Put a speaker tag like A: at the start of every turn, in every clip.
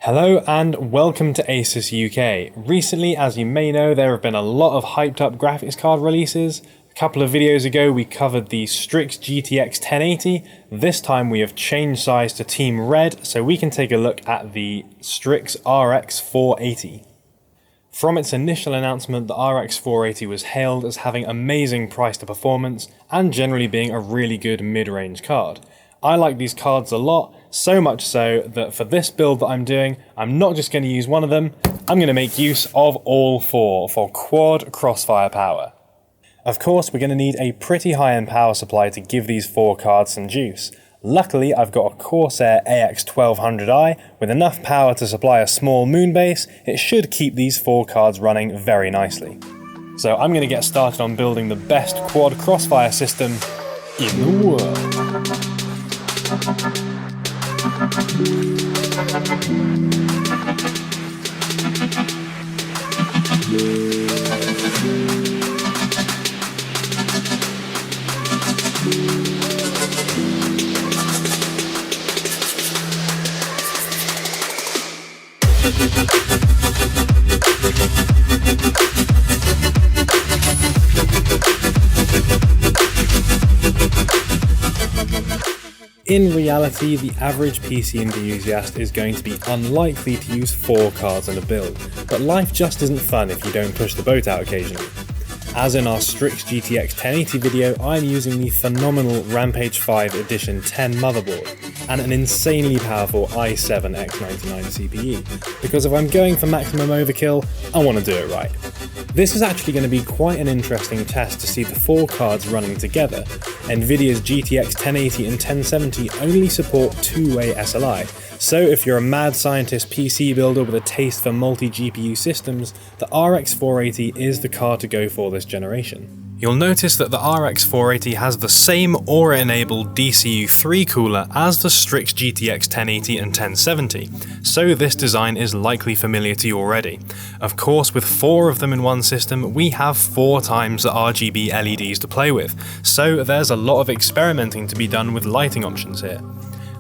A: Hello and welcome to ASUS UK. Recently, as you may know, there have been a lot of hyped up graphics card releases. A couple of videos ago we covered the Strix GTX 1080. This time we have changed size to Team Red, so we can take a look at the Strix RX 480. From its initial announcement, the RX 480 was hailed as having amazing price to performance and generally being a really good mid-range card. I like these cards a lot, so much so that for this build that I'm doing, I'm not just going to use one of them, I'm going to make use of all four for quad Crossfire power. Of course, we're going to need a pretty high-end power supply to give these four cards some juice. Luckily, I've got a Corsair AX1200i with enough power to supply a small moon base. It should keep these four cards running very nicely. So I'm going to get started on building the best quad Crossfire system in the world. In reality, the average PC enthusiast is going to be unlikely to use four cards in a build, but life just isn't fun if you don't push the boat out occasionally. As in our Strix GTX 1080 video, I'm using the phenomenal Rampage V Edition 10 motherboard and an insanely powerful i7 X99 CPU, because if I'm going for maximum overkill, I want to do it right. This is actually going to be quite an interesting test to see the four cards running together. Nvidia's GTX 1080 and 1070 only support two-way SLI, so if you're a mad scientist PC builder with a taste for multi-GPU systems, the RX 480 is the card to go for this generation. You'll notice that the RX 480 has the same Aura-enabled DCU3 cooler as the Strix GTX 1080 and 1070, so this design is likely familiar to you already. Of course, with four of them in one system, we have 4 times the RGB LEDs to play with, so there's a lot of experimenting to be done with lighting options here.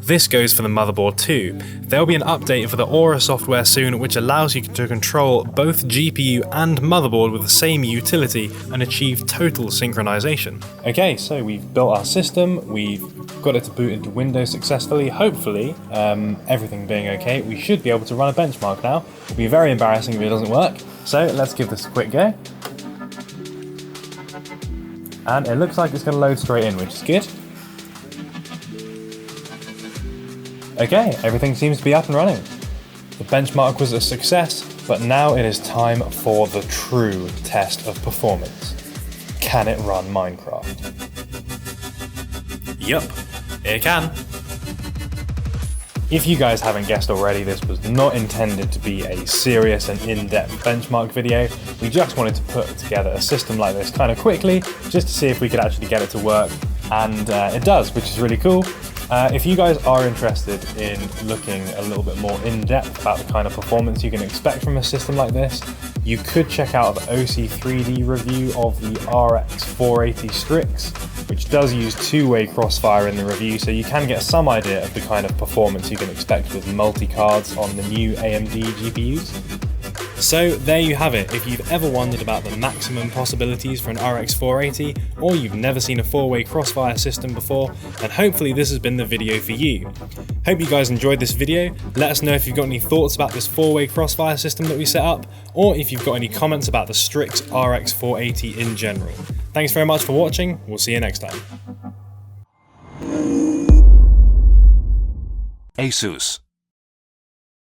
A: This goes for the motherboard too. There'll be an update for the Aura software soon which allows you to control both GPU and motherboard with the same utility and achieve total synchronization. Okay, so we've built our system, we've got it to boot into Windows successfully. Hopefully, everything being okay, we should be able to run a benchmark now. It'll be very embarrassing if it doesn't work. So let's give this a quick go. And it looks like it's going to load straight in, which is good. Okay, everything seems to be up and running. The benchmark was a success, but now it is time for the true test of performance. Can it run Minecraft? Yup, it can. If you guys haven't guessed already, this was not intended to be a serious and in-depth benchmark video. We just wanted to put together a system like this kind of quickly, just to see if we could actually get it to work, and it does, which is really cool. If you guys are interested in looking a little bit more in-depth about the kind of performance you can expect from a system like this, you could check out the OC3D review of the RX 480 Strix, which does use two-way Crossfire in the review, so you can get some idea of the kind of performance you can expect with multi-cards on the new AMD GPUs. So there you have it. If you've ever wondered about the maximum possibilities for an RX 480, or you've never seen a four-way Crossfire system before, then hopefully this has been the video for you. Hope you guys enjoyed this video. Let us know if you've got any thoughts about this four-way Crossfire system that we set up, or if you've got any comments about the Strix RX 480 in general. Thanks very much for watching. We'll see you next time.
B: ASUS.